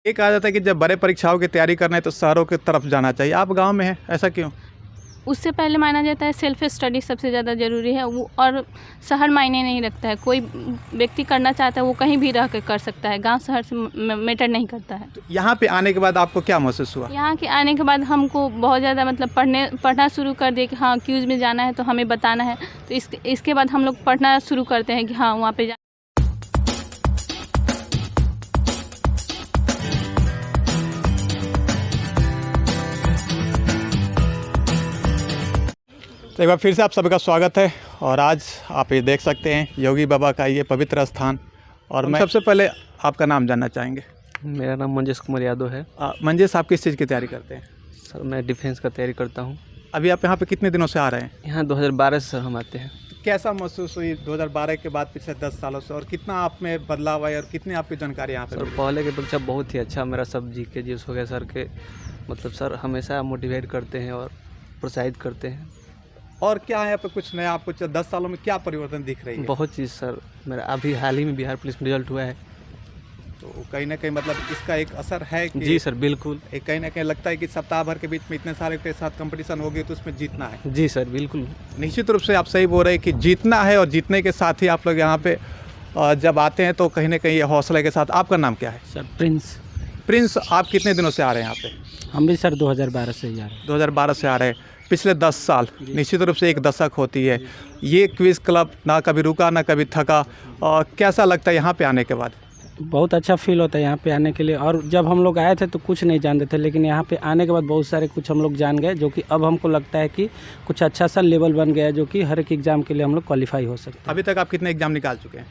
ये कहा जाता है कि जब बड़े परीक्षाओं की तैयारी करना है तो शहरों की तरफ जाना चाहिए। आप गांव में हैं, ऐसा क्यों? उससे पहले माना जाता है सेल्फ स्टडी सबसे ज़्यादा ज़रूरी है वो, और शहर मायने नहीं रखता है। कोई व्यक्ति करना चाहता है वो कहीं भी रह कर कर सकता है, गांव शहर से मैटर नहीं करता है। तो यहाँ पे आने के बाद आपको क्या महसूस हुआ? यहाँ के आने के बाद हमको बहुत ज़्यादा मतलब पढ़ना शुरू कर दिए कि हाँ क्यूज़ में जाना है तो हमें बताना है। तो इसके बाद हम लोग पढ़ना शुरू करते हैं कि हाँ वहाँ पे तो एक बार फिर से आप सभी का स्वागत है। और आज आप ये देख सकते हैं योगी बाबा का ये पवित्र स्थान। और मैं सबसे पहले आपका नाम जानना चाहेंगे। मेरा नाम मंजेश कुमार यादव है। मंजेश, आप किस चीज़ की तैयारी करते हैं? सर मैं डिफेंस का तैयारी करता हूँ। अभी आप यहाँ पे कितने दिनों से आ रहे हैं? यहाँ 2012 से सर हम आते हैं। तो कैसा महसूस हुई 2012 के बाद पिछले 10 सालों से, और कितना आप में बदलाव आया और कितनी आपकी जानकारी यहाँ पे? सर पहले की अपेक्षा बहुत ही अच्छा मेरा सब जी के जीस हो गया सर के, मतलब सर हमेशा मोटिवेट करते हैं और प्रोत्साहित करते हैं। और क्या है यहाँ पे कुछ नया आपको 10 सालों में क्या परिवर्तन दिख रही है? बहुत चीज़ सर, मेरा अभी हाल ही में बिहार पुलिस में रिजल्ट हुआ है, तो कहीं ना कहीं मतलब इसका एक असर है कि जी सर बिल्कुल। एक कहीं ना कहीं लगता है कि सप्ताह भर के बीच में इतने सारे के साथ कंपटीशन होगी तो उसमें जीतना है। जी सर बिल्कुल। निश्चित रूप से आप सही बोल रहे हैं कि जीतना है, और जीतने के साथ ही आप लोग यहाँ पे जब आते हैं तो कहीं ना कहीं हौसले के साथ। आपका नाम क्या है? Sir Prince. प्रिंस, आप कितने दिनों से आ रहे हैं यहाँ पे? हम भी सर 2012 से ही आ रहे हैं। 2012 से आ रहे हैं। पिछले 10 साल निश्चित रूप से एक दशक होती है। ये क्विज़ क्लब ना कभी रुका ना कभी थका। कैसा लगता है यहाँ पे आने के बाद? बहुत अच्छा फील होता है यहाँ पे आने के लिए। और जब हम लोग आए थे तो कुछ नहीं जानते थे, लेकिन यहाँ पे आने के बाद बहुत सारे कुछ हम लोग जान गए, जो कि अब हमको लगता है कि कुछ अच्छा सा लेवल बन गया है, जो कि हर एक एग्ज़ाम के लिए हम लोग क्वालिफाई हो सकते हैं। अभी तक आप कितने एग्जाम निकाल चुके हैं?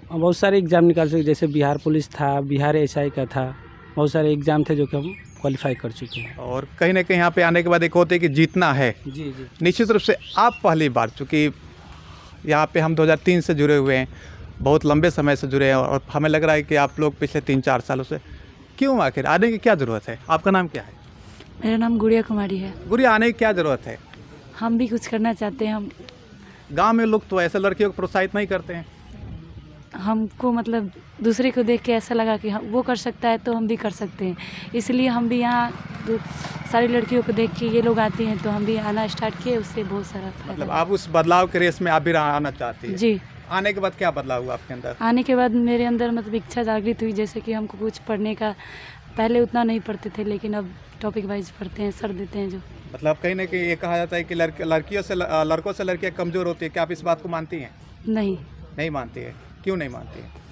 बहुत सारे एग्ज़ाम निकाल चुके, जैसे बिहार पुलिस था, बिहार SI का था, बहुत सारे एग्ज़ाम थे जो कि हम क्वालिफाई कर चुके हैं। और कहीं ना कहीं यहाँ पे आने के बाद एक होते है कि जीतना है। जी जी। निश्चित रूप से आप पहली बार, चूँकि यहाँ पे हम 2003 से जुड़े हुए हैं, बहुत लंबे समय से जुड़े हैं, और हमें लग रहा है कि आप लोग पिछले 3-4 सालों से। क्यों आखिर आने की क्या ज़रूरत है? आपका नाम क्या है? मेरा नाम गुड़िया कुमारी है। गुड़िया, आने की क्या ज़रूरत है? हम भी कुछ करना चाहते हैं। हम गांव में लोग तो ऐसे लड़कियों को प्रोत्साहित नहीं करते हैं। हमको मतलब दूसरे को देख के ऐसा लगा कि वो कर सकता है तो हम भी कर सकते हैं, इसलिए हम भी यहाँ सारी लड़कियों को देख के ये लोग आती हैं तो हम भी आना स्टार्ट किए। उससे बहुत सारा मतलब आप उस बदलाव के रेस में आप भी आना चाहती हैं? जी। आने के बाद क्या बदलाव हुआ आपके अंदर? आने के बाद मेरे अंदर मतलब इच्छा जागृत हुई, जैसे कि हमको कुछ पढ़ने का, पहले उतना नहीं पढ़ते थे लेकिन अब टॉपिक वाइज पढ़ते हैं, सर देते हैं जो। मतलब कहीं ना कहीं ये कहा जाता है कि लड़कों से लड़कियाँ कमज़ोर होती है। क्या आप इस बात को मानती हैं? नहीं मानती है। क्यों नहीं मानती है?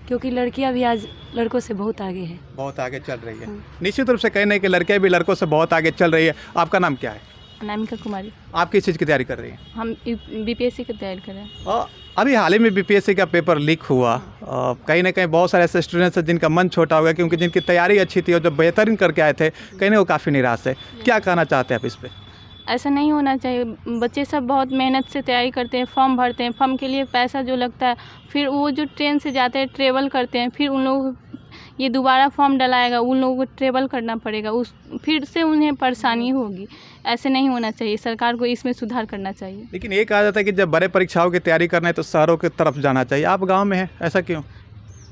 क्योंकि लड़कियां भी आज लड़कों से बहुत आगे है, बहुत आगे चल रही है। निश्चित रूप से कहीं ना कहीं लड़कियां भी लड़कों से बहुत आगे चल रही है। आपका नाम क्या है? अनामिका कुमारी। आप किस चीज़ की तैयारी कर रही हैं? हम BPSC की तैयारी कर रहे हैं। अभी हाल ही में BPSC का पेपर लीक हुआ। कहीं ना कहीं बहुत सारे ऐसे स्टूडेंट्स हैं जिनका मन छोटा हो गया, क्योंकि जिनकी तैयारी अच्छी थी और जो बेहतरीन करके आए थे, कहीं ना वो काफ़ी निराश है। क्या कहना चाहते हैं आप इस पर? ऐसा नहीं होना चाहिए। बच्चे सब बहुत मेहनत से तैयारी करते हैं, फॉर्म भरते हैं, फॉर्म के लिए पैसा जो लगता है, फिर वो जो ट्रेन से जाते हैं, ट्रेवल करते हैं, फिर उन लोग ये दोबारा फॉर्म डलाएगा, उन लोगों को ट्रेवल करना पड़ेगा, फिर से उन्हें परेशानी होगी। ऐसे नहीं होना चाहिए, सरकार को इसमें सुधार करना चाहिए। लेकिन ये कहा जाता है कि जब बड़े परीक्षाओं की तैयारी करना है तो शहरों की तरफ जाना चाहिए। आप गाँव में हैं, ऐसा क्यों?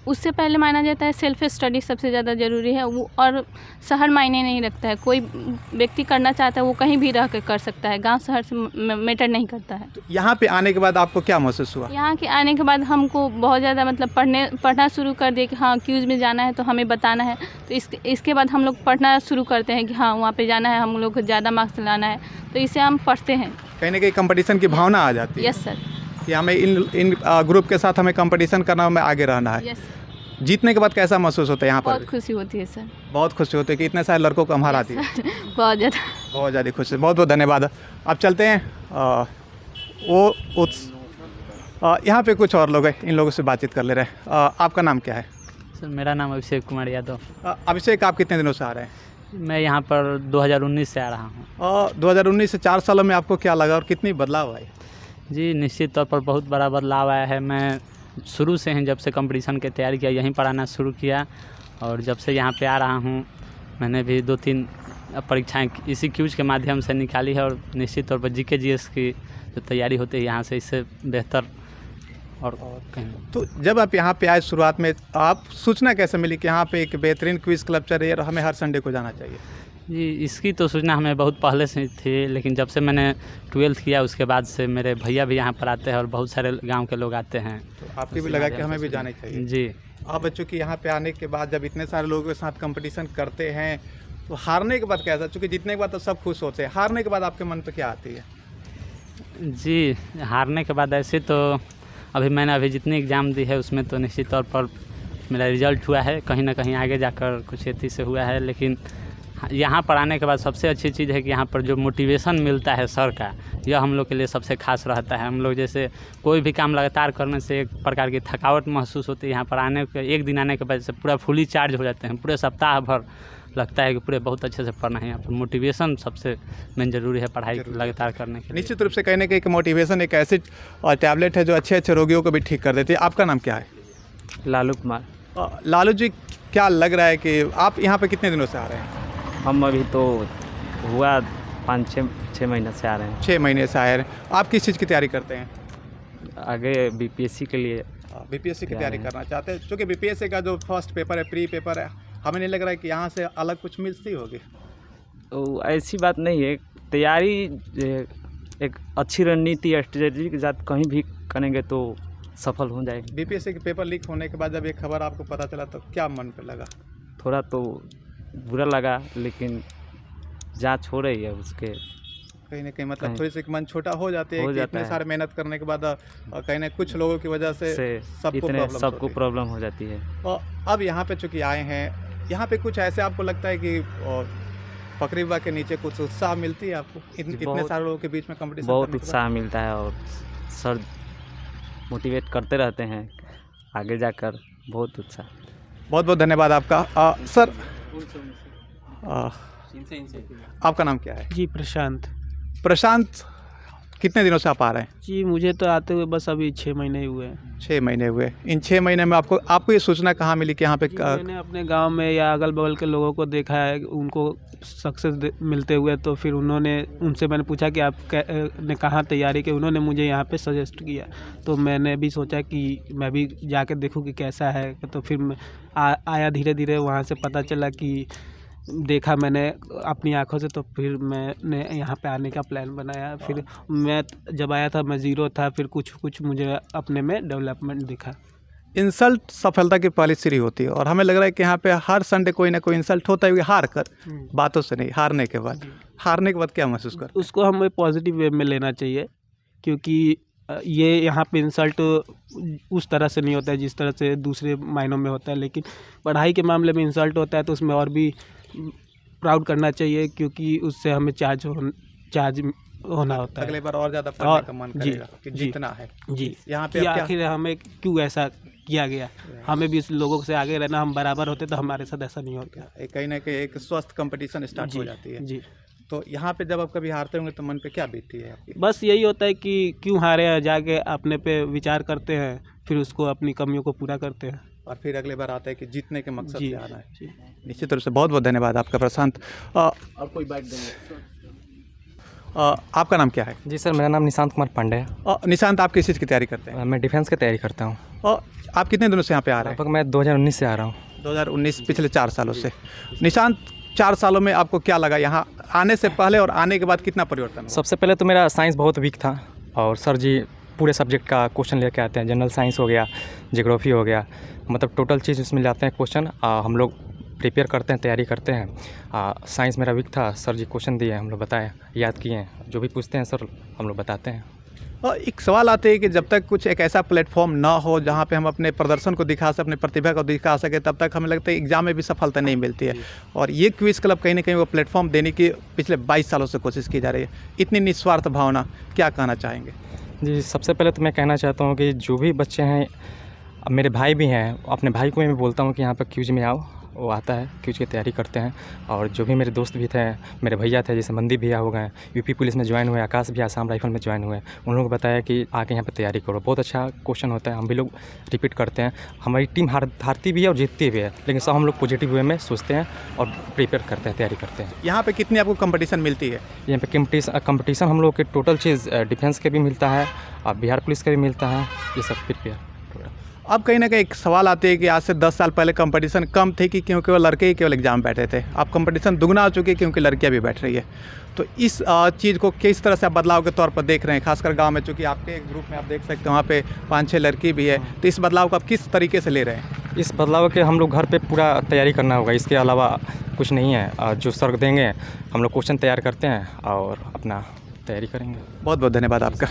उससे पहले माना जाता है सेल्फ स्टडी सबसे ज़्यादा ज़रूरी है वो, और शहर मायने नहीं रखता है। कोई व्यक्ति करना चाहता है वो कहीं भी रह कर कर सकता है, गांव शहर से मैटर नहीं करता है। तो यहाँ पे आने के बाद आपको क्या महसूस हुआ? यहाँ के आने के बाद हमको बहुत ज़्यादा मतलब पढ़ना शुरू कर दिए कि हाँ क्यूज़ में जाना है तो हमें बताना है। तो इसके बाद हम लोग पढ़ना शुरू करते हैं कि हाँ वहाँ पर जाना है, हम लोग को ज़्यादा मार्क्स लाना है, तो इससे हम पढ़ते हैं। कहीं ना कहीं कंपटीशन की भावना आ जाती है। Yes sir. कि हमें इन ग्रुप के साथ हमें कंपटीशन करना, हमें आगे रहना है। यस। जीतने के बाद कैसा महसूस होता है यहाँ पर? बहुत खुशी होती है सर। बहुत खुशी होती है कि इतने सारे लड़कों को हम हरा दिए। बहुत ज़्यादा खुशी। बहुत बहुत धन्यवाद। अब चलते हैं यहाँ पे कुछ और लोग हैं, इन लोगों से बातचीत कर ले रहे हैं। आपका नाम क्या है? सर मेरा नाम अभिषेक कुमार यादव। अभिषेक, आप कितने दिनों से आ रहे हैं? मैं यहाँ पर 2019 से आ रहा हूँ। 2019 से 4 सालों में आपको क्या लगा और कितनी बदलाव आई? जी निश्चित तौर पर बहुत बड़ा बदलाव आया है। मैं शुरू से ही जब से कंपटीशन की तैयारी किया यहीं पढ़ाना शुरू किया, और जब से यहाँ पे आ रहा हूँ मैंने भी 2-3 परीक्षाएं इसी क्यूज के माध्यम से निकाली है, और निश्चित तौर पर GK GS की जो तैयारी होती है यहाँ से, इससे बेहतर और कहीं। तो जब आप यहाँ पे आए शुरुआत में, आप सूचना कैसे मिली कि यहाँ पे एक बेहतरीन क्विज क्लब चल रही है और हमें हर संडे को जाना चाहिए? जी, इसकी तो सूचना हमें बहुत पहले से थी, लेकिन जब से मैंने 12th किया उसके बाद से मेरे भैया भी यहाँ पर आते हैं और बहुत सारे गांव के लोग आते हैं। तो आपको भी लगा कि हमें भी जाना चाहिए? जी। आप बच्चों की यहाँ पे आने के बाद जब इतने सारे लोगों के साथ कंपटीशन करते हैं तो हारने के बाद कैसा? चूँकि जीतने के बाद तो सब खुश होते हैं, हारने के बाद आपके मन पे क्या आती है? जी, हारने के बाद ऐसे तो मैंने जितनी एग्ज़ाम दी है उसमें तो निश्चित तौर पर मेरा रिज़ल्ट हुआ है, कहीं ना कहीं आगे जाकर कुछ अथी से हुआ है। लेकिन यहाँ पर आने के बाद सबसे अच्छी चीज़ है कि यहाँ पर जो मोटिवेशन मिलता है सर का, यह हम लोग के लिए सबसे खास रहता है। हम लोग जैसे कोई भी काम लगातार करने से एक प्रकार की थकावट महसूस होती है, यहाँ पर आने के एक दिन आने के बाद से पूरा फुली चार्ज हो जाते हैं। पूरे सप्ताह भर लगता है कि पूरे बहुत अच्छे से पढ़ना है। यहाँ पर मोटिवेशन सबसे मेन ज़रूरी है पढ़ाई लगातार करने के लिए। निश्चित रूप से कहीं ना कहीं मोटिवेशन एक ऐसी टैबलेट है जो अच्छे अच्छे रोगियों को भी ठीक कर देती है। आपका नाम क्या है? लालू कुमार। लालू जी, क्या लग रहा है कि आप यहाँ पे कितने दिनों से आ रहे हैं? हम अभी तो हुआ 5-6 महीने से आ रहे हैं। 6 महीने से आए हैं। आप किस चीज़ की तैयारी करते हैं? आगे बीपीएससी के लिए। बीपीएससी की तैयारी करना चाहते हैं? क्योंकि बीपीएससी का जो फर्स्ट पेपर है, प्री पेपर है, हमें नहीं लग रहा है कि यहाँ से अलग कुछ मिलती होगी। तो ऐसी बात नहीं है, तैयारी एक अच्छी रणनीति या स्ट्रेटजी के साथ कहीं भी करेंगे तो सफल हो जाएगी। बीपीएससी के पेपर लीक होने के बाद जब ये खबर आपको पता चला तो क्या मन पे लगा? थोड़ा तो बुरा लगा, लेकिन जांच हो रही है उसके। कहीं ना कहीं मतलब थोड़ी सी मन छोटा हो जाती है कि इतने सारे मेहनत करने के बाद कहीं ना कुछ लोगों की वजह से सबको प्रॉब्लम हो जाती है। और अब यहाँ पे चूँकि आए हैं, यहाँ पे कुछ ऐसे आपको लगता है कि फकरीबा के नीचे कुछ उत्साह मिलती है आपको? इतने सारे लोगों के बीच में कंपटीशन बहुत उत्साह मिलता है और सर मोटिवेट करते रहते हैं आगे जाकर। बहुत उत्साह। बहुत बहुत धन्यवाद आपका। सर, आपका नाम क्या है? जी, प्रशांत। प्रशांत, कितने दिनों से आप आ रहे हैं? जी, मुझे तो आते हुए बस अभी 6 महीने ही हुए हैं। 6 महीने हुए। इन 6 महीने में आपको ये सूचना कहाँ मिली कि यहाँ पे? मैंने अपने गांव में या अगल बगल के लोगों को देखा है, उनको सक्सेस मिलते हुए, तो फिर उनसे मैंने पूछा कि आप ने कहाँ तैयारी की। उन्होंने मुझे यहाँ पे सजेस्ट किया, तो मैंने भी सोचा कि मैं भी जाके देखूँ कि कैसा है। तो फिर मैं आया धीरे धीरे, वहाँ से पता चला कि देखा मैंने अपनी आंखों से, तो फिर मैंने यहाँ पे आने का प्लान बनाया। फिर मैं जब आया था मैं ज़ीरो था, फिर कुछ मुझे अपने में डेवलपमेंट दिखा। इंसल्ट सफलता की पहली सीढ़ी होती है और हमें लग रहा है कि यहाँ पे हर संडे कोई ना कोई इंसल्ट होता है, हार कर, बातों से नहीं, हारने के बाद। हारने के बाद क्या महसूस कर? उसको हमें पॉजिटिव वे में लेना चाहिए, क्योंकि ये यहाँ पे इंसल्ट उस तरह से नहीं होता है जिस तरह से दूसरे मायनों में होता है। लेकिन पढ़ाई के मामले में इंसल्ट होता है तो उसमें और भी प्राउड करना चाहिए, क्योंकि उससे हमें चार्ज होना होता है। अगले बार और ज़्यादा पढ़ने का मन करेगा कि जीतना है। जी, यहाँ पे आखिर हमें क्यों ऐसा किया गया? हमें भी इस लोगों से आगे रहना, हम बराबर होते तो हमारे साथ ऐसा नहीं होता। कहीं ना कहीं एक स्वस्थ कंपटीशन स्टार्ट हो जाती है। जी। तो यहाँ पे जब आप कभी हारते होंगे तो मन पे क्या बीतती है आपकी? बस यही होता है कि क्यों हारे हैं, जाके अपने पे विचार करते हैं, फिर उसको अपनी कमियों को पूरा करते हैं और फिर अगले बार आता है कि जीतने के मकसद से आना है। जी। निश्चित रूप से बहुत बहुत धन्यवाद आपका प्रशांत। और कोई बाइक देंगे। आपका नाम क्या है? जी सर, मेरा नाम निशांत कुमार पांडे है। निशांत, आप किस चीज़ की तैयारी करते हैं? मैं डिफेंस की तैयारी करता हूँ। और आप कितने दिनों से यहाँ पे आ रहे हैं? लगभग मैं 2019 से आ रहा हूँ। 2019, पिछले 4 सालों से। निशांत, 4 सालों में आपको क्या लगा यहाँ आने से पहले और आने के बाद कितना परिवर्तन हुआ? सबसे पहले तो मेरा साइंस बहुत वीक था और सर जी पूरे सब्जेक्ट का क्वेश्चन लेके आते हैं। जनरल साइंस हो गया, ज्योग्राफी हो गया, मतलब टोटल चीज़ इसमें लाते हैं क्वेश्चन। हम लोग प्रिपेयर करते हैं, तैयारी करते हैं। साइंस मेरा वीक था, सर जी क्वेश्चन दिए, हम लोग बताए, याद किए हैं, जो भी पूछते हैं सर हम लोग बताते हैं। और एक सवाल आते हैं कि जब तक कुछ एक ऐसा प्लेटफॉर्म ना हो जहाँ पे हम अपने प्रदर्शन को दिखा सकें, अपनी प्रतिभा को दिखा सकें, तब तक हमें लगता है एग्जाम में भी सफलता नहीं मिलती है। और ये क्विज क्लब कहीं ना कहीं वो प्लेटफॉर्म देने की पिछले 22 सालों से कोशिश की जा रही है। इतनी निस्वार्थ भावना, क्या कहना चाहेंगे? जी, सबसे पहले तो मैं कहना चाहता हूँ कि जो भी बच्चे हैं, मेरे भाई भी हैं, अपने भाई को मैं भी बोलता हूँ कि यहाँ पर क्विज में आओ, वो आता है कि उसकी तैयारी करते हैं। और जो भी मेरे दोस्त भी थे, मेरे भैया थे, जैसे मंदी भैया हो गए, यूपी पुलिस में ज्वाइन हुए, आकाश भी आसाम राइफल में ज्वाइन हुए, उन लोगों को बताया कि आके यहाँ पे तैयारी करो, बहुत अच्छा क्वेश्चन होता है। हम भी लोग रिपीट करते हैं। हमारी टीम हारती भी है और जीतती भी है, लेकिन सब हम लोग पॉजिटिव वे में सोचते हैं और प्रिपेयर करते हैं, तैयारी करते हैं। यहाँ पे कितनी आपको कंपटीशन मिलती है? यहाँ पे कंपटीशन हम लोग के टोटल चीज़ डिफेंस के भी मिलता है और बिहार पुलिस का भी मिलता है, ये सब प्रिपेयर। अब कहीं ना कहीं एक सवाल आती है कि आज से 10 साल पहले कंपटीशन कम थे कि क्योंकि वो लड़के ही केवल एग्जाम बैठे थे, अब कंपटीशन दुगना हो चुकी है क्योंकि लड़कियां भी बैठ रही है। तो इस चीज़ को किस तरह से आप बदलाव के तौर पर देख रहे हैं, खासकर गांव में? चूँकि आपके ग्रुप में आप देख सकते हैं वहाँ पे 5-6 लड़की भी है, तो इस बदलाव को आप किस तरीके से ले रहे हैं? इस बदलाव के हम लोग घर पे पूरा तैयारी करना होगा, इसके अलावा कुछ नहीं है। जो सर देंगे हम लोग क्वेश्चन तैयार करते हैं और अपना तैयारी करेंगे। बहुत बहुत धन्यवाद आपका।